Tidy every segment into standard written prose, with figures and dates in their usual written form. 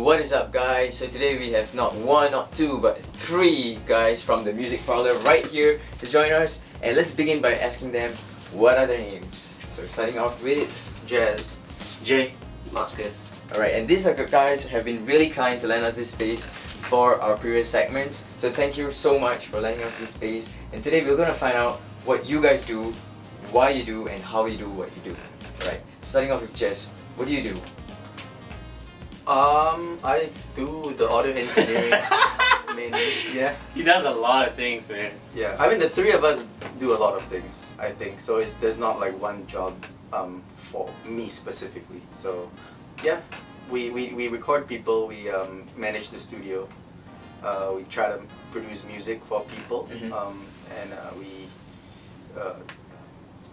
what is up guys? So today we have not one, not two, but three guys from the Music Parlour right here to join us, and let's begin by asking them what are their names. So starting off with Jazz, Jay, Marcus. Alright, and these are guys have been really kind to lend us this space for our previous segments. So thank you so much for lending us this space. And today we're gonna find out what you guys do, why you do, and how you do what you do. Alright, starting off with Jess, what do you do? I do the audio engineering mainly. Yeah. he does a lot of things, man. Yeah. I mean, the three of us do a lot of things, I think. So there's not like one job for me specifically. So yeah, we record people, we manage the studio, we try to produce music for people, and we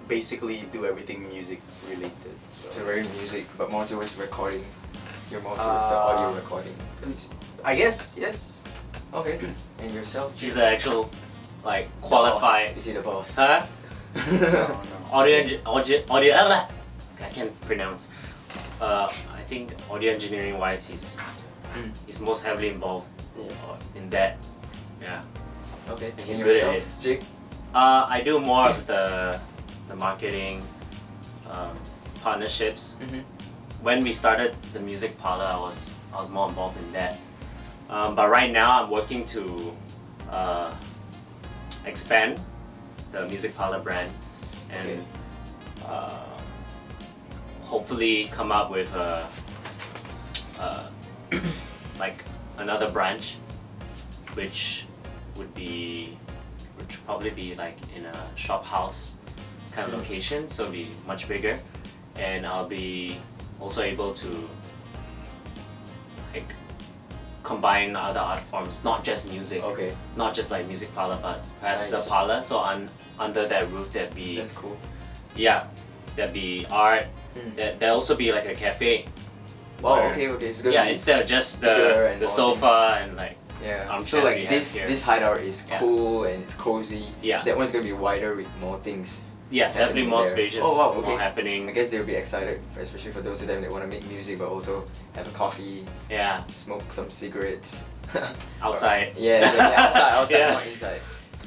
basically do everything music related. So very music, but more towards recording. You're more towards the audio recording. I guess, yes. Okay. And yourself? She's the actual, like, qualified. Is he the boss? Huh? No. Audio. I can't pronounce. I think audio engineering wise, he's most heavily involved in that. Yeah. Okay. And he's And good at yourself, it. Jake? I do more of the marketing, partnerships. When we started the Music Parlour, I was more involved in that. But right now, I'm working to expand the Music Parlour brand and hopefully come up with like another branch, which would probably be like in a shop house kind of location, so it'll be much bigger, and I'll be also able to like combine other art forms, not just music, Okay. not just like Music Parlour, but perhaps Nice. the parlour. So under that roof, there'd be That's cool. there'd be art. There'd also be like a cafe. Wow, where- okay. It's gonna Yeah, be instead of just bigger and the more sofa and like Yeah. So armchairs like we have this here. this hideout is Yeah. cool and it's cozy. Yeah. That one's gonna be wider with more things. yeah, definitely happening more there. spacious, Oh, wow, okay. more happening. I guess they'll be excited, especially for those of them that want to make music but also have a coffee, Yeah, smoke some cigarettes. outside. Yeah, exactly. outside, Yeah. not inside.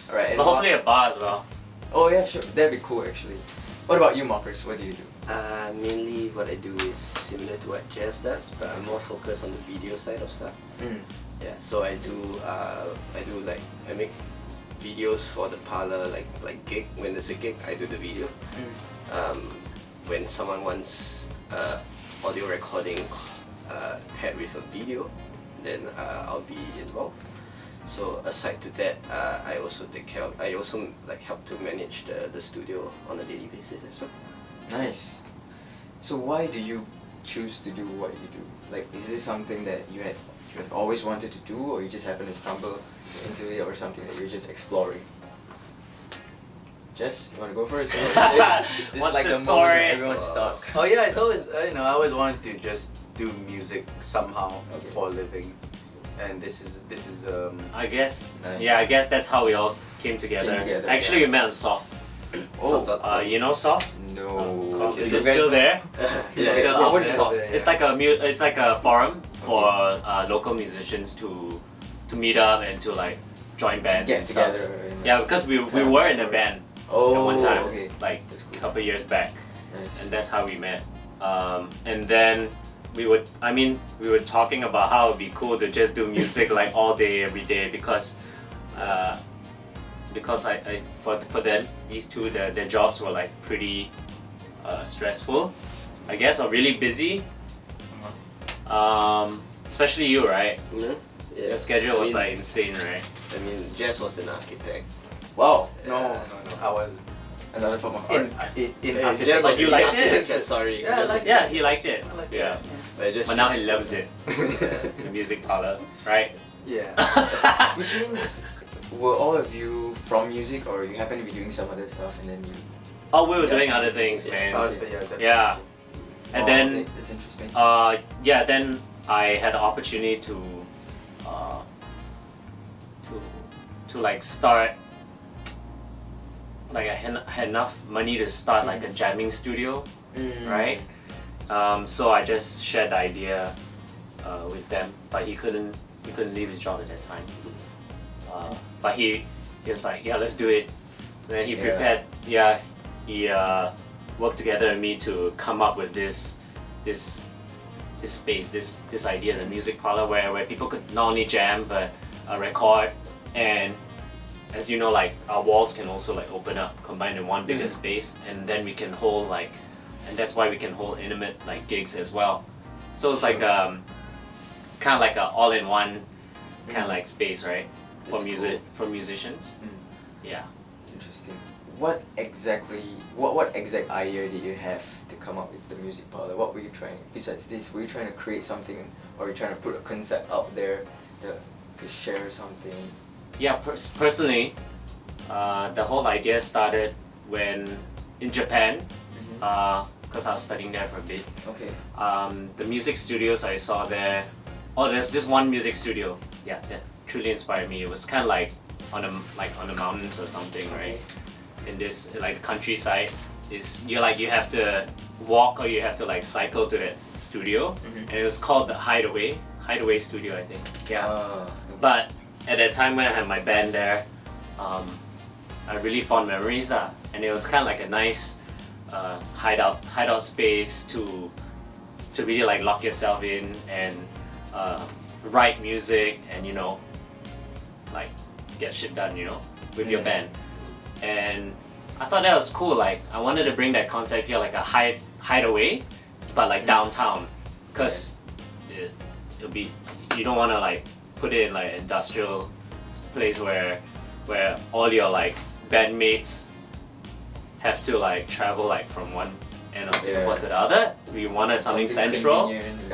Alright. and But hopefully a bar as well. Oh yeah, sure. That'd be cool actually. What about you, Marcus? What do you do? Mainly what I do is similar to what Jazz does, but I'm more focused on the video side of stuff. Yeah, so I make videos for the parlor, like gig. When there's a gig, I do the video. When someone wants audio recording paired with a video, then I'll be involved. So aside to that, I also help to manage the studio on a daily basis as well. Nice. So why do you choose to do what you do? Like, is this something that you have always wanted to do, or you just happen to stumble into it, or something that you're just exploring? Jess, you want to go first? This is What's like the moment story? when everyone's stuck. Oh yeah, it's always I always wanted to just do music somehow Okay. for a living, and this is I guess. Nice. Yeah, I guess that's how we all came together. together, Actually, we met on Soft. Oh, You know Soft? no. Is You it guys- still there? Yeah, still yeah. out What is there. Soft? Yeah. It's like a forum for local musicians to meet up and to like join bands Get and stuff. together. And Yeah, because we were in a band Oh, at one time, okay. like That's a cool. couple years back, Nice. and that's how we met. And then we were talking about how it'd be cool to just do music like all day, every day, because for them, these two, their jobs were like pretty stressful, I guess, or really busy. Especially you, right? Yeah. Your schedule was like insane, right? I mean, Jazz was an architect. Wow. no. I was Another form of art. in Jazz architecture. But was you an liked it? architecture, sorry. Yeah, I Jazz like was- Yeah, he liked it. I like Yeah. But I just But now he loves it. The Music Parlour, right? Yeah. Which means, were all of you from music, or you happen to be doing some other stuff and then you? Oh, we were Yeah. doing other things, man. Oh, yeah, definitely. Yeah. And Oh, then okay, that's interesting. then I had the opportunity to like start, like I had enough money to start like a jamming studio, right? So I just shared the idea with them, but he couldn't leave his job at that time. But he was like, yeah, let's do it. And then he prepared. Yeah, he worked together with me to come up with this space, this idea, the music parlor where people could not only jam but record, and as you know, like our walls can also like open up, combined in one bigger space, and then we can hold like, and that's why we can hold intimate like gigs as well. So it's like kind of like a all-in-one kind of like space, right? For That's music, for musicians. Yeah. Interesting. What exact idea did you have to come up with the music parlor? What were you trying, besides this, were you trying to create something, or were you trying to put a concept out there to share something? Yeah, personally, the whole idea started when in Japan, because I was studying there for a bit. Okay. The music studios I saw there, there's just one music studio. Yeah, that truly inspired me. It was kind of like on the mountains or something, right? In this like countryside, you have to walk or you have to like cycle to that studio, and it was called the Hideaway Studio, I think. Yeah. But at that time when I had my band there, I really fond memories, and it was kind of like a nice hideout space to really like lock yourself in and write music and like get shit done, with your band. And I thought that was cool. Like I wanted to bring that concept here, like a hideaway, but like downtown, because it'll be, you don't want to like put it in like industrial place where all your like bandmates have to like travel like from one end of Singapore to the other. We wanted something central.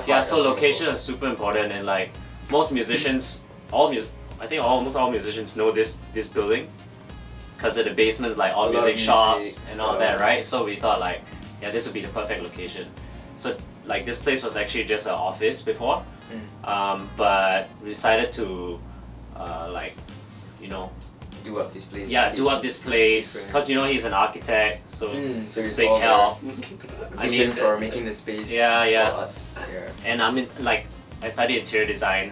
Yeah, so location is super important, and like most musicians, I think almost all musicians know this building because of the basement, like all music shops and all that, right? So we thought like, yeah, this would be the perfect location. So like this place was actually just an office before, but we decided to like, do up this place. Yeah, do up this place because he's an architect, so it's a big help. I mean, for making the space. Yeah. And I mean, like I studied interior design,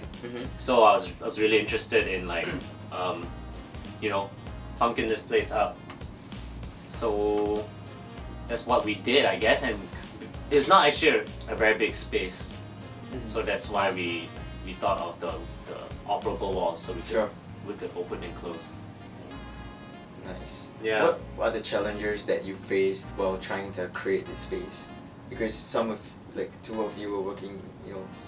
so I was really interested in like, funking this place up. So that's what we did, I guess, and it's not actually a very big space. So that's why we thought of the operable walls, so we could open and close. Nice. Yeah. What are the challenges that you faced while trying to create this space? Because two of you were working,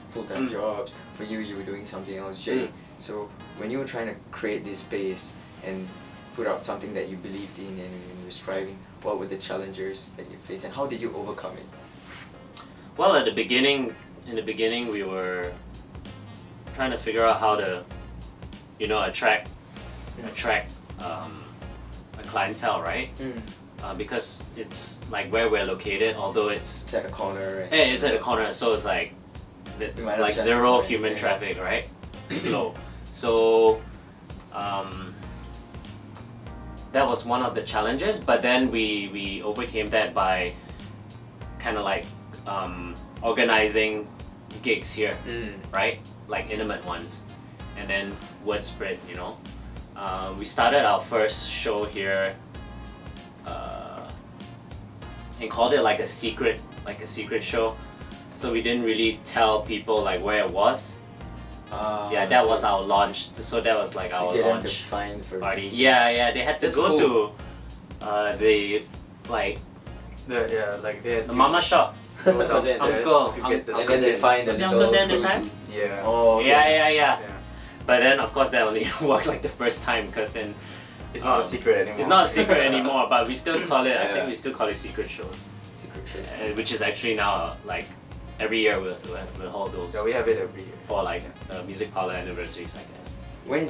full-time jobs. For you were doing something else, Jay. So when you were trying to create this space and put out something that you believed in and you were striving, what were the challenges that you faced and how did you overcome it? Well, in the beginning, we were trying to figure out how to, attract a clientele, right? Because it's like where we're located, although it's at a corner. It's at a corner, so it's like zero human traffic, right? Flow. So that was one of the challenges, but then we overcame that by kind of like organizing gigs here, right? Like intimate ones, and then word spread. We started our first show here and called it like a secret show. So we didn't really tell people like where it was. That was our launch. So that was like our launch party. Yeah, they had to go to the mama shop. Go downstairs Uncle. to get the And then they find the Was younger little than the clues. time? Yeah. Oh, okay. Yeah. But then of course that only worked like the first time, because then It's not a secret anymore. it's not a secret anymore, but we still call it, I think we still call it secret shows. Secret shows. Which is actually now like every year we'll hold those Yeah, we have it every year. for like music parlor anniversaries, I guess. When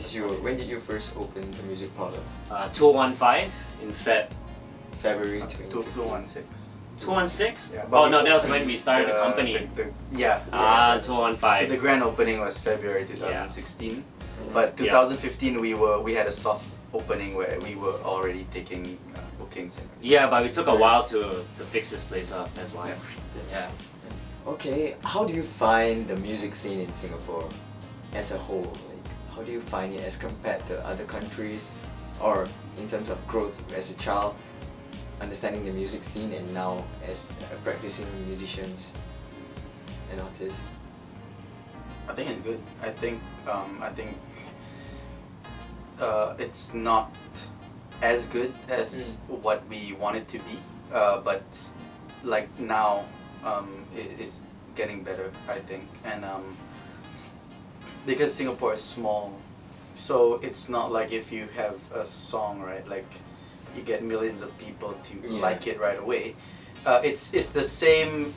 did you first open the music parlor? 215 in February 216. 216? Yeah, Oh no, that was when we started the company. 215. So the grand opening was February 2016, but 2015 we had a soft opening where we were already taking bookings. Yeah, but we took a while to fix this place up. That's why. Yeah. Okay, how do you find the music scene in Singapore as a whole? Like, how do you find it as compared to other countries, or in terms of growth as a child, understanding the music scene, and now as practicing musicians and artists? I think it's good. I think it's not as good as what we want it to be, but like now it's getting better, I think. And because Singapore is small, so it's not like if you have a song, right, like you get millions of people to like it right away. It's the same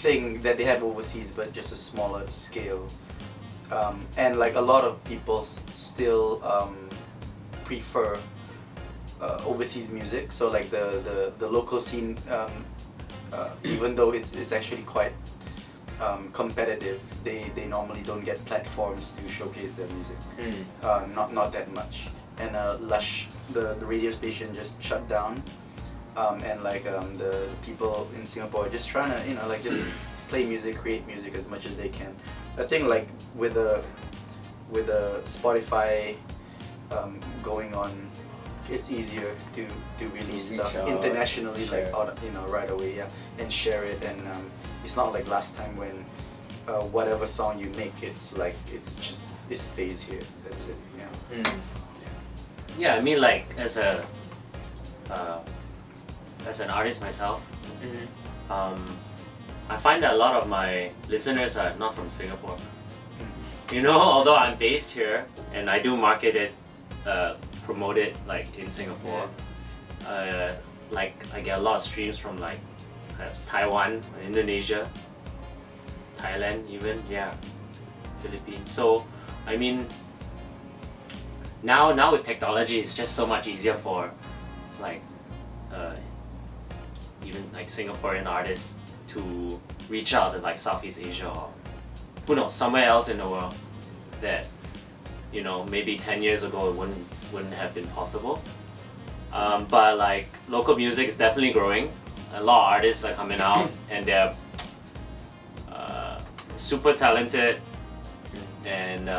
thing that they have overseas, but just a smaller scale. And like a lot of people still prefer overseas music. So like the local scene, even though it's actually quite competitive, they normally don't get platforms to showcase their music. Not that much. And Lush, the radio station, just shut down. And like the people in Singapore are just trying to like just play music, create music as much as they can. I think like with the Spotify going on, it's easier to release reach stuff out, internationally, share. like out, right away, and share it. And it's not like last time when whatever song you make, it stays here. That's it. Yeah. Yeah, I mean, like as an artist myself, I find that a lot of my listeners are not from Singapore. You know, although I'm based here and I do market it, promote it like in Singapore, like I get a lot of streams from like perhaps Taiwan, Indonesia, Thailand even, Philippines. So I mean, now with technology, it's just so much easier for like even like Singaporean artists to reach out to like Southeast Asia, or who knows, somewhere else in the world that maybe 10 years ago it wouldn't have been possible. But like local music is definitely growing. A lot of artists are coming out and they're super talented and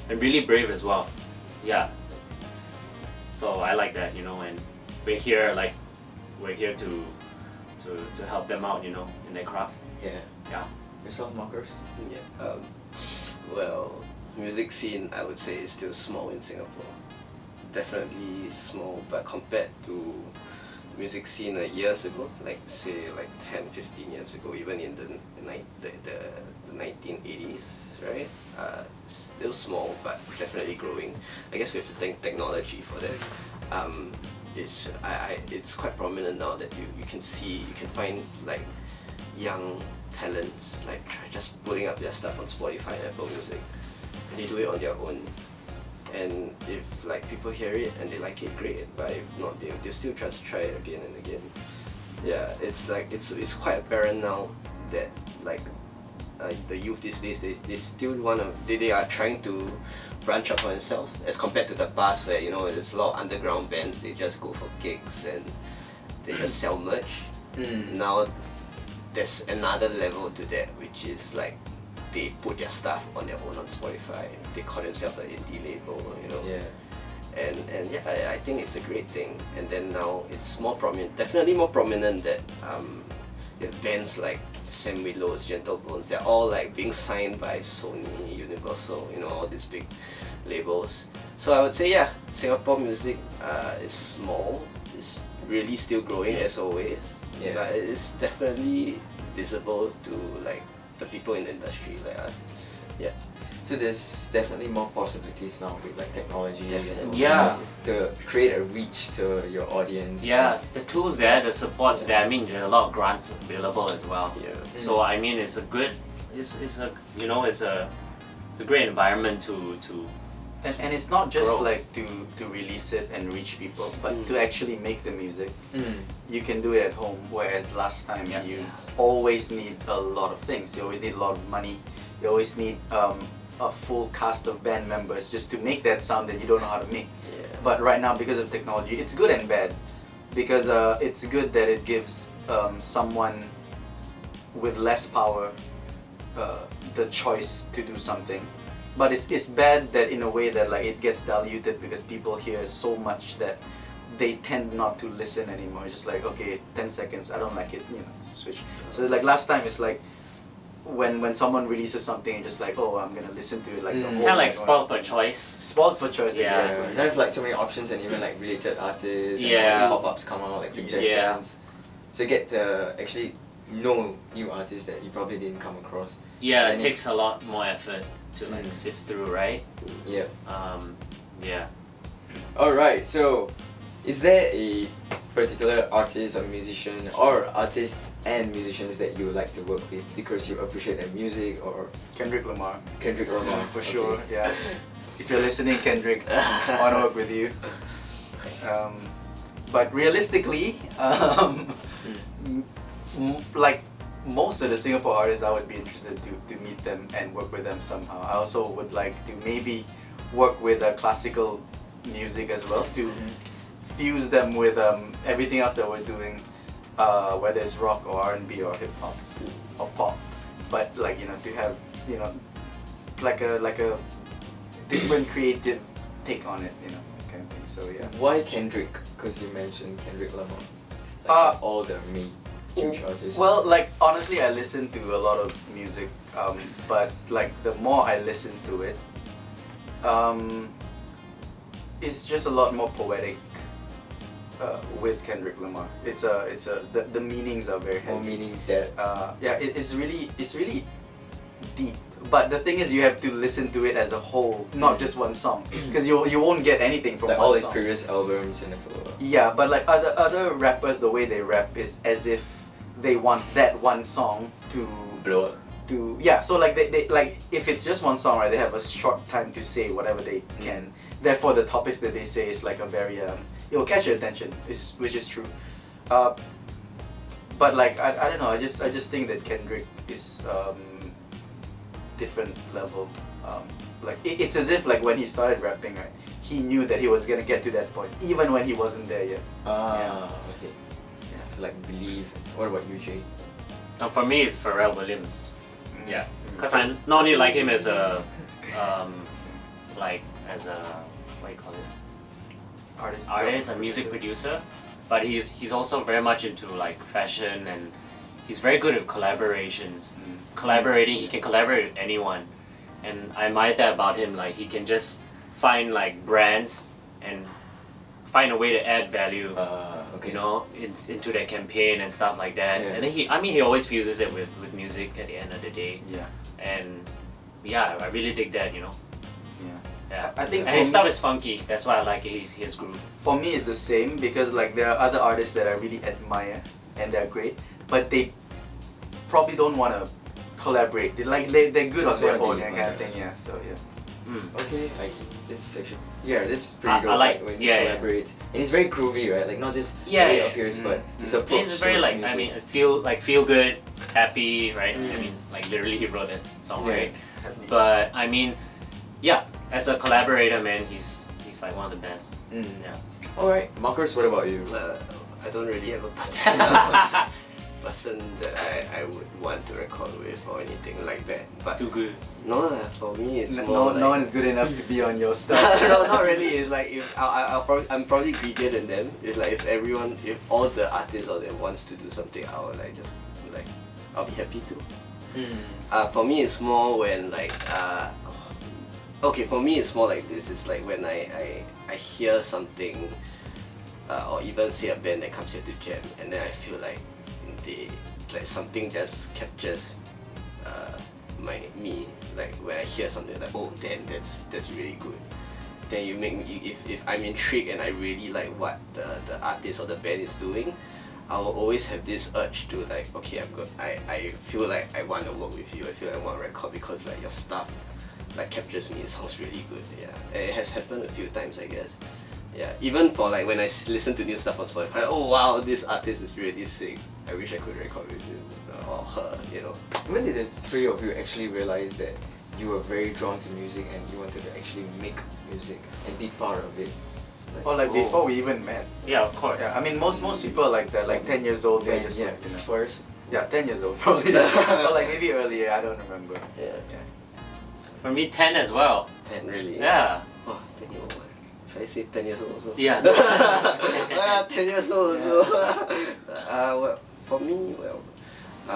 really brave as well. Yeah. So I like that, and we're here to help them out, in their craft. Yeah. Yourself, Marcus? Yeah. Well, music scene, I would say, is still small in Singapore. Definitely small, but compared to the music scene years ago, like say 10, 15 years ago, even in the 1980s, right? Still small, but definitely growing. I guess we have to thank technology for that. It's quite prominent now that you can find like young talents like just putting up their stuff on Spotify and Apple Music, and they do it on their own. And if like people hear it and they like it, great. But if not, they still just try it again and again. Yeah, it's like it's quite apparent now that like the youth these days, they still they are trying to branch out for themselves as compared to the past where there's a lot of underground bands, they just go for gigs and they just sell merch. Now there's another level to that, which is like they put their stuff on their own on Spotify. They call themselves an indie label, And yeah, I think it's a great thing. And then now it's more prominent, definitely more prominent that you have bands like Sam Willow's, Gentle Bones, they're all like being signed by Sony, Universal, all these big labels. So I would say Singapore music is small, it's really still growing as always, but it is definitely visible to like the people in the industry like us. Yeah. So there's definitely more possibilities now with like technology. Definitely. Yeah. To create a reach to your audience. Yeah, the tools there, the supports there. I mean, there are a lot of grants available as well. Yeah. So I mean, it's a great environment to And it's not just grow. like to release it and reach people, but to actually make the music. You can do it at home, whereas last time you always need a lot of things. You always need a lot of money. You always need a full cast of band members just to make that sound that you don't know how to make. But right now, because of technology, it's good and bad. Because it's good that it gives someone with less power the choice to do something. But it's bad that in a way that like it gets diluted because people hear so much that they tend not to listen anymore. It's just like, okay, 10 seconds, I don't like it, you know, switch. So like last time it's like when someone releases something and just like, oh, I'm gonna listen to it like the whole Kind of like night. spoiled for choice. Spoiled for choice, Yeah. exactly. They have like so many options and even like related artists and Yeah. all these pop-ups come out, like suggestions. So you get to actually know new artists that you probably didn't come across. Yeah, And it takes a lot more effort to like Mm. sift through, right? Yeah. Yeah. Alright, so is there a particular artist or musician or artists and musicians that you like to work with because you appreciate their music, or Kendrick Lamar. Kendrick Lamar? For Okay. sure, yeah. If you're listening, Kendrick, I want to work with you. But realistically, like most of the Singapore artists, I would be interested to meet them and work with them somehow. I also would like to maybe work with classical music as well, to fuse them with everything else that we're doing, whether it's rock or R&B or hip hop or pop. But like, you know, to have, you know, like a different creative take on it, you know, kind of thing. So yeah. Why Kendrick? Because you mentioned Kendrick Lamar. Like Uh, of all the huge artists. Well, like honestly, I listen to a lot of music, but like the more I listen to it, it's just a lot more poetic with Kendrick Lamar. The meanings are very more heavy. meaning that. Yeah, it's really deep. But the thing is, you have to listen to it as a whole, not just one song, because you won't get anything from Like one all his song. previous albums and follow. Yeah, but like other rappers, the way they rap is as if they want that one song to Blow up. yeah. So like they like if it's just one song, right? They have a short time to say whatever they can. Therefore, the topics that they say is like a very it will catch your attention, which is true. But like I don't know. I just think that Kendrick is different level. Like it's as if like when he started rapping, right, he knew that he was gonna get to that point, even when he wasn't there yet. Okay. Yeah. Like believe. What about you, Jay? For me, it's Pharrell Williams. Mm. Yeah, because I not only like him as a, what do you call it? Artist and music producer, but he's also very much into like fashion, and he's very good at collaborations. Collaborating, he can collaborate with anyone, and I admire that about him. Like he can just find like brands and find a way to add value, Okay. you know, into their campaign and stuff like that. Yeah. And then he always fuses it with music at the end of the day, Yeah. and yeah, I really dig that, you know. Yeah. Yeah. I think And for his me- stuff is funky. That's why I like his groove. For me, it's the same because like there are other artists that I really admire and they're great, but they probably don't want to collaborate. They're good That's on their what own they and kind of want. thing. Yeah. So yeah. Okay, like this actually, this is pretty I dope. like- when yeah, he yeah. collaborates, and it's very groovy, right? Like not just Yeah, the way yeah. it appears, but his Mm. approach. It's very towards like music. I mean feel good, happy, right? I Mm. mean like literally he wrote that song, Yeah. right? But I mean, yeah, as a collaborator, man, he's like one of the best. Mm. Yeah. All right, Marcus, what about you? I don't really have a particular person that I would want to record with or anything like that. But good. no, for me it's No, more like no one is good enough to be on your stuff. no, not really. It's like if I'm probably greedier than them. It's like if all the artists out there wants to do something, I will like just like I'll be happy to. For me, it's more when like okay. For me, it's more like this. It's like when I hear something, or even say a band that comes here to jam, and then I feel like something just captures me. Like when I hear something like, oh damn, that's really good. Then you make me, if I'm intrigued and I really like what the artist or the band is doing, I will always have this urge to like, okay, I'm good. I feel like I want to work with you. I feel like I want to record because like your stuff like captures me. It sounds really good. Yeah, and it has happened a few times, I guess. Yeah, even for like when I listen to new stuff on Spotify, oh wow, this artist is really sick. I wish I could record with him or her. You know. When did the three of you actually realize that you were very drawn to music and you wanted to actually make music and be part of it? Or like Oh. before we even met. Yeah, of course. Yeah, I mean most people are like that. Like 10 years old, they're just yeah, like, you know. first Yeah, 10 years old probably. Or like maybe earlier, I don't remember. Yeah. For me, 10 as well. 10 really. Yeah. Oh, 10 years old. Should I say 10 years old also? Yeah. Well, 10 years old also. Well, for me, well.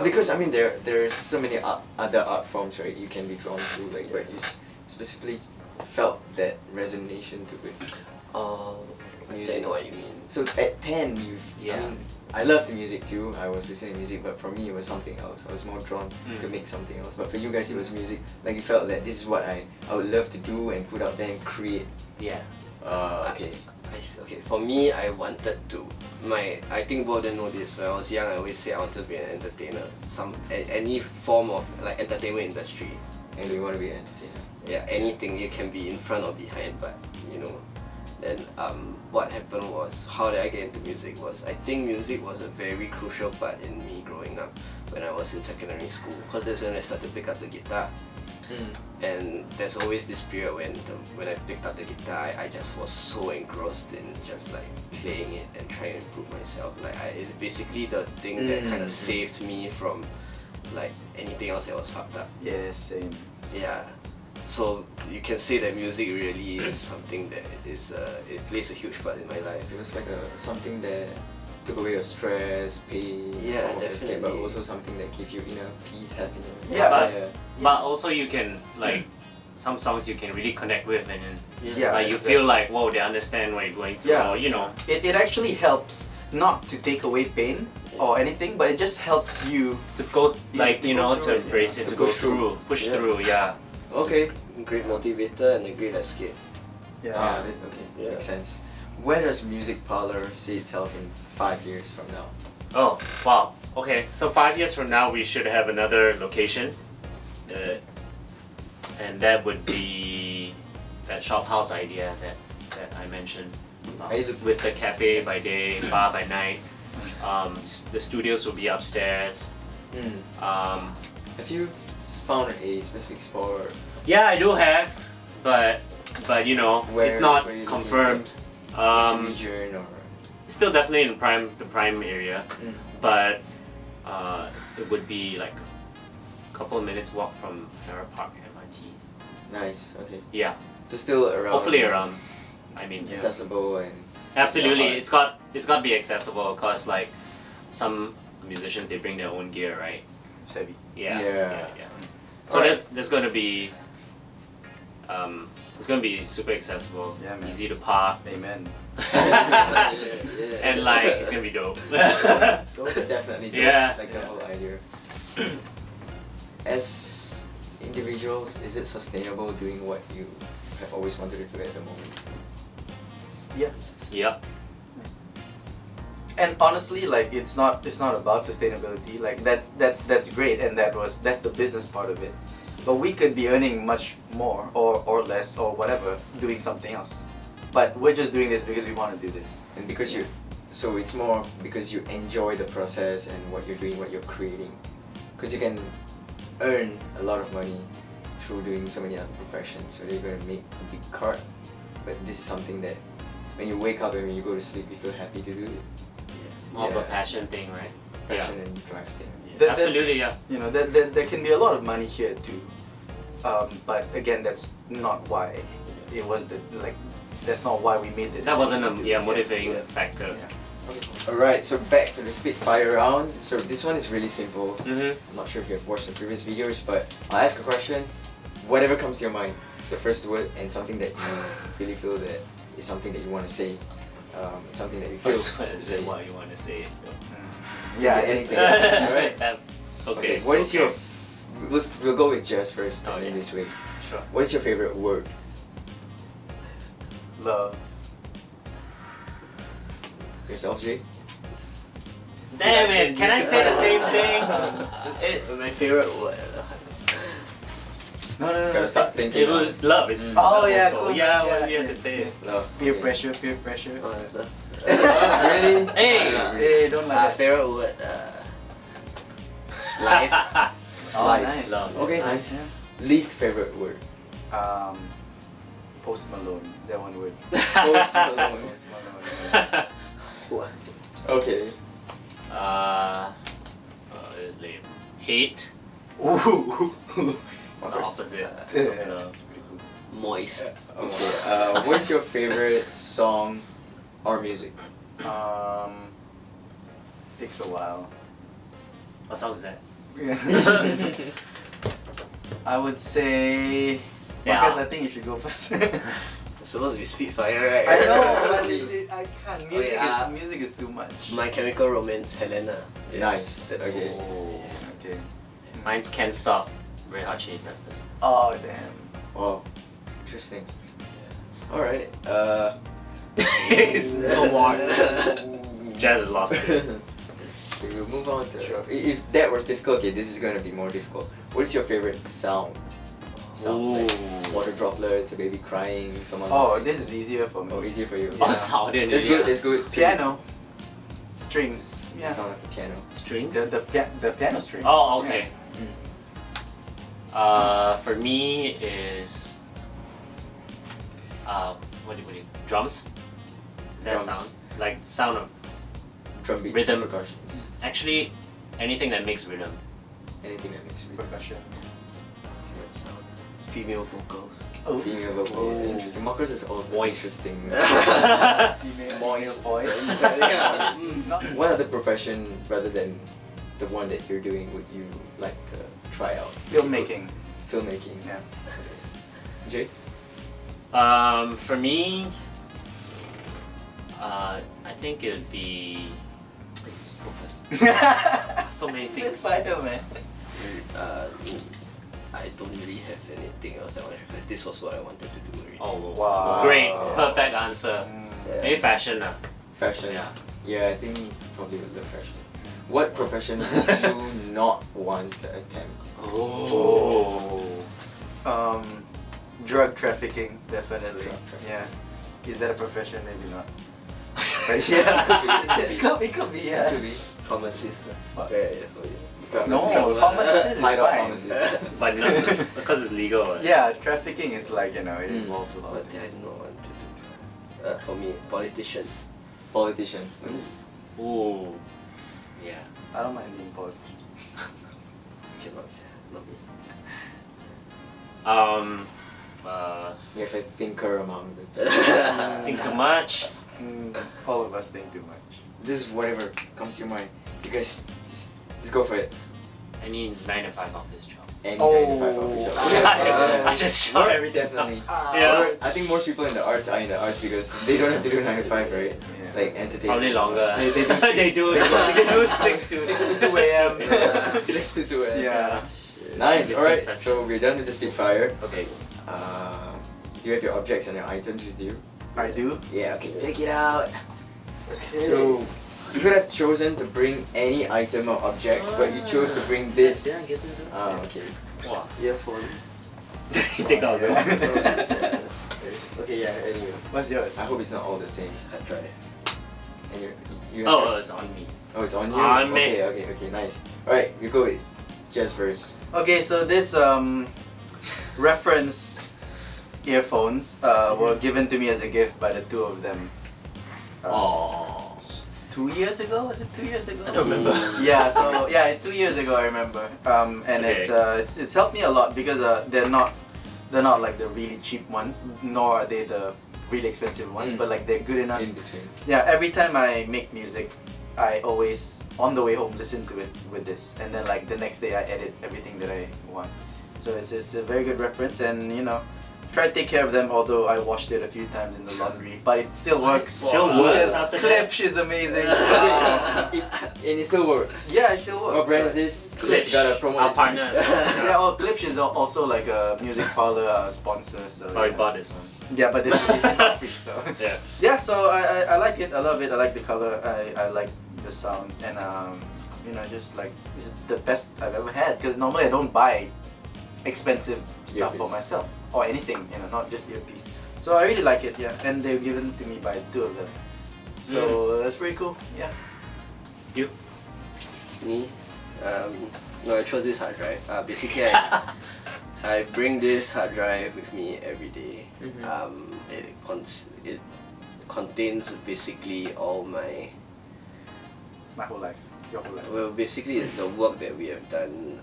Because I mean there's so many other art forms, right? You can be drawn to, like, but you specifically felt that resonation to it. Oh, I Music. know what you mean. So at 10, Yeah. I mean, I love the music too. I was listening to music, but for me it was something else. I was more drawn to make something else. But for you guys, it was music. Like you felt that this is what I would love to do and put out there and create. Yeah. Okay. Okay, for me, I wanted to. I think both of them know this. When I was young, I always say I wanted to be an entertainer. Any form of like entertainment industry. And you want to be an entertainer. Yeah, anything. You can be in front or behind, but you know. Then what happened was, how did I get into music was, I think music was a very crucial part in me growing up when I was in secondary school, because that's when I started to pick up the guitar. And there's always this period when I picked up the guitar, I just was so engrossed in just like playing it and trying to improve myself. Like it's basically the thing that kind of saved me from like anything else that was fucked up. Yeah, same. Yeah. So you can say that music really is something that it plays a huge part in my life. It was like something that took away your stress, pain, Yeah, form of escape, but definitely. also something that gave you inner peace, happiness. Yeah, But also you can like some songs you can really connect with, and then Yeah, like you exactly. feel like, whoa, they understand what you're going through, Yeah. or you know. It actually helps not to take away pain or anything, but it just helps you To go Yeah, like to you go know through to it, embrace yeah. it, To to go push through. push Yeah. through, yeah. Okay. Great motivator and a great escape. Yeah. Okay. Yeah. Makes sense. Where does Music Parlor see itself in 5 years from now? Oh wow. Okay, so 5 years from now we should have another location, and that would be that shop house idea that I mentioned. Are you look- With the cafe by day, bar by night. The studios will be upstairs. Have you found a specific spot? Yeah, I do have, but you know, it's not where you confirmed. Which region or? Still definitely in the prime area, Mm. but it would be like a couple of minutes walk from Farrer Park MRT. Nice. Okay. Yeah, So still around. hopefully around. I mean, accessible and. absolutely, Yeah. it's got to be accessible, cause like some musicians they bring their own gear, right? It's heavy. Yeah. So Alright. there's gonna be it's gonna be super accessible, Yeah, man. easy to park, Amen. Yeah. and like it's gonna be dope. Definitely. Yeah. Like the whole idea. As individuals, is it sustainable doing what you have always wanted to do at the moment? Yeah. Yep. And honestly, like it's not about sustainability. Like that's great, and that's the business part of it. But we could be earning much more or less or whatever doing something else. But we're just doing this because we want to do this. And because so it's more because you enjoy the process and what you're doing, what you're creating. Because you can earn a lot of money through doing so many other professions, whether you're going to make a big cart. But this is something that when you wake up and when you go to sleep, you feel happy to do it. More of a Yeah. passion thing, right? Passion and drive thing. That- Absolutely, yeah. You know, there can be a lot of money here too. But again, that's not why it was that's not why we made this. That wasn't a Yeah. motivating Yeah. factor. Yeah. Alright, so back to the Spitfire round. So this one is really simple. Mm-hmm. I'm not sure if you have watched the previous videos, but I'll ask a question. Whatever comes to your mind, the first word and something that you really feel that is something that you want to say. Something that you feel First one to is say. what you want to say. Yeah, Anything. it's- Alright. Okay. What is okay. your? We'll go with Jess first, Oh, and then yeah. this way. Sure. What is your favorite word? love. Yourself, Jay? Damn it! Can I say the same thing? My favorite word. No. Gotta start thinking. It was love. It's Mm. Oh, yeah, also. cool. Yeah, Yeah, what do you have yeah. to say? Love. Peer Okay. pressure, peer pressure. Really? Hey! Hey, don't like that. Favorite word. Life. Oh, Life. nice. Love. Okay, That's nice. yeah. Least favorite word. Post Malone. Is that one word? Post Malone. Post Malone. What? Okay. is lame. Hate. Ooh. It's the opposite. Yeah, that's pretty cool. Moist. Okay. What's your favorite song or music? Takes a while. What song is that? I would say. Yeah. Marcus, I think you should go first. It's supposed to be Spitfire, right? I know, but I can't. Music, Okay, music is too much. My Chemical Romance, Helena. Yes, Nice, that's- okay. Oh, okay. Mine's Can't Stop. Red Hot Chili Peppers. Oh damn. Wow, interesting. All right. It's no more. Jazz has lost it. We will move on to. Sure. If that was difficult, okay, this is going to be more difficult. What's your favorite sound? Sound like Ooh. water droplets, a baby crying, someone. Oh, laughing. this is easier for me. Oh, easier for you. Oh, Yeah. sound in That's good. That's good. So Piano. Strings. The Yeah. sound of the piano. Strings? The piano strings. Oh, okay. Mm. For me is what do you drums? Is that Drums. sound? Like sound of Drum beats, Rhythm. percussions, actually anything that makes rhythm. anything that makes Yeah. rhythm. Percussion. Favorite sound. Female vocals. Female vocals. Oh. Interesting. Marcus is all Voice. interesting. Female Moist. voice. Yeah. Not What other profession rather than the one that you're doing would you like to try out? filmmaking. Filmmaking. Yeah. Jay? For me, I think it would be. Go first. So many things. Spider-Man. Uh, I don't really have anything else I want to because this was what I wanted to do already. Oh Wow. Great, perfect answer. Yeah. Maybe fashion. Fashion. Yeah. Yeah, I think probably would love fashion. What profession would you not want to attempt? Oh. Drug trafficking, definitely. Drug trafficking. Yeah. Is that a profession? Maybe not. But yeah, it could be, yeah. Could be. Pharmacist. Fuck. Yeah, for you. No, Pharmacist. pharmacist is Hide out fine. pharmacist. But no, because it's legal. Right? Yeah, trafficking is like, it Mm. involves a lot What of did I things. not want to do? For me, politician. Politician. Ooh. Yeah. I don't mind being politician. Cannot say. Not me. You have a thinker among the Think too much. All of us think too much. just whatever comes to your mind. You guys just go for it. Any 9 to 5 office job. Any Oh. 95 office job. I just shout Work, everything. definitely. Yeah. Or I think most people in the arts are in the arts because they don't have to do 9 to 5, right? Yeah. Like entertainment. Probably longer. They do six- they do. They do 6 to 6 to 2 a.m. 6 to 2 a.m. Yeah. Nice. Just Alright, conception. so we're done with the Spitfire. Okay. Do you have your objects and your items with you? I do. Yeah, okay, take it out. Okay. So, you could have chosen to bring any item or object, but you chose to bring this. Did I get this? Okay. Wow. Earphone. Take out the Okay, yeah, anyway. What's yours? I hope it's not all the same. Hard drive. And you have Oh, yours? it's on me. Oh, it's on you? On me. Okay, nice. Alright, you go with Jazz first. Okay, so this reference earphones were given to me as a gift by the two of them. Aww. 2 years ago? Was it 2 years ago? I don't remember. Yeah, so yeah, it's 2 years ago. I remember, and Okay. it's helped me a lot because they're not like the really cheap ones, nor are they the really expensive ones, Mm. but like they're good enough. In between. Yeah, every time I make music, I always on the way home listen to it with this, and then like the next day I edit everything that I want. So it's a very good reference, and try to take care of them. Although I washed it a few times in the laundry, but it still works. Still Because works after that? Klipsch is amazing. And it still works. Yeah, it still works. What brand is this? Klipsch. Gotta promote Our this one. partner. Yeah, well, Klipsch is also like a music parlor sponsor. So Probably yeah. bought this one. Yeah, but this is not free. So Yeah. yeah, so I like it. I love it. I like the color. I like the sound, and just like it's the best I've ever had. Because normally I don't buy expensive stuff for Earpiece. myself or anything. Not just earpiece. So I really like it. Yeah, and they're given to me by two of them. So that's pretty cool. Yeah. You? Me? No, I chose this hard drive. Basically, I bring this hard drive with me every day. Mhm. It contains basically all my My whole life. your collab? Well, basically, it's the work that we have done,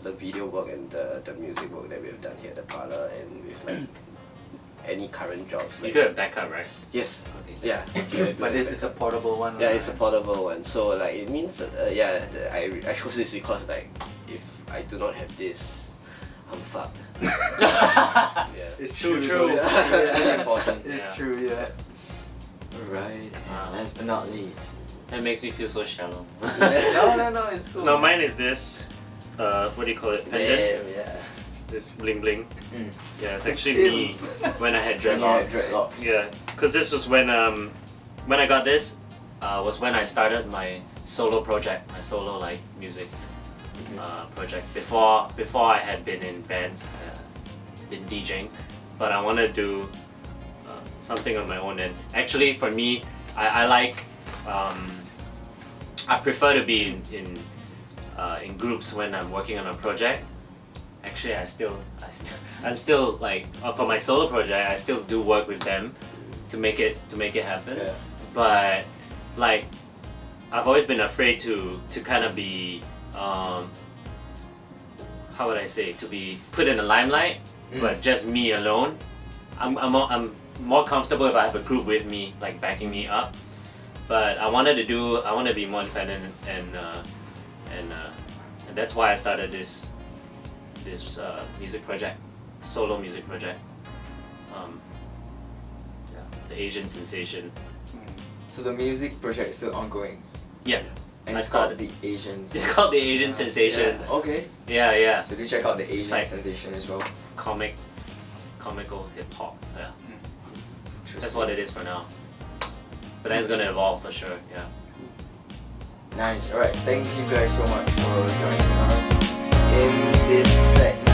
the video work and the music work that we have done here at the parlor, and with like any current jobs. You Like, do have backup, right? yes. Okay. Yeah. But it's a portable one. Yeah, it's a right? portable one. So like it means I chose this because like if I do not have this, I'm fucked. Yeah. It's True, true. true. though. It's really important. It's Yeah. true, yeah. Right. Wow. And last but not least. That makes me feel so shallow. No, it's cool. No, mine is this. What do you call it? Pendant. Damn, yeah. This bling bling. Mm. Yeah, it's It's actually him. me when I had When you had dreadlocks. dreadlocks. Yeah, because this was when I got this was when I started my solo project, my solo like music project. Before I had been in bands, been DJing, but I want to do something on my own. And actually, for me, I like I prefer to be in groups when I'm working on a project. Actually, I'm still like for my solo project, I still do work with them to make it happen. Yeah. But like, I've always been afraid to kind of be how would I say, to be put in the limelight, but just me alone. I'm more comfortable if I have a group with me, like backing me up. But I want to be more independent, and that's why I started this music project, solo music project. Yeah, the Asian Sensation. So the music project is still ongoing. Yeah, And I it's called started. the Asian. It's called the Asian Sensation. Okay. Yeah. So do check out the Asian like- Sensation as well. Comical hip hop. Yeah, that's what it is for now. But then it's gonna evolve for sure. Yeah. Nice. Alright. Thank you guys so much for joining us in this segment.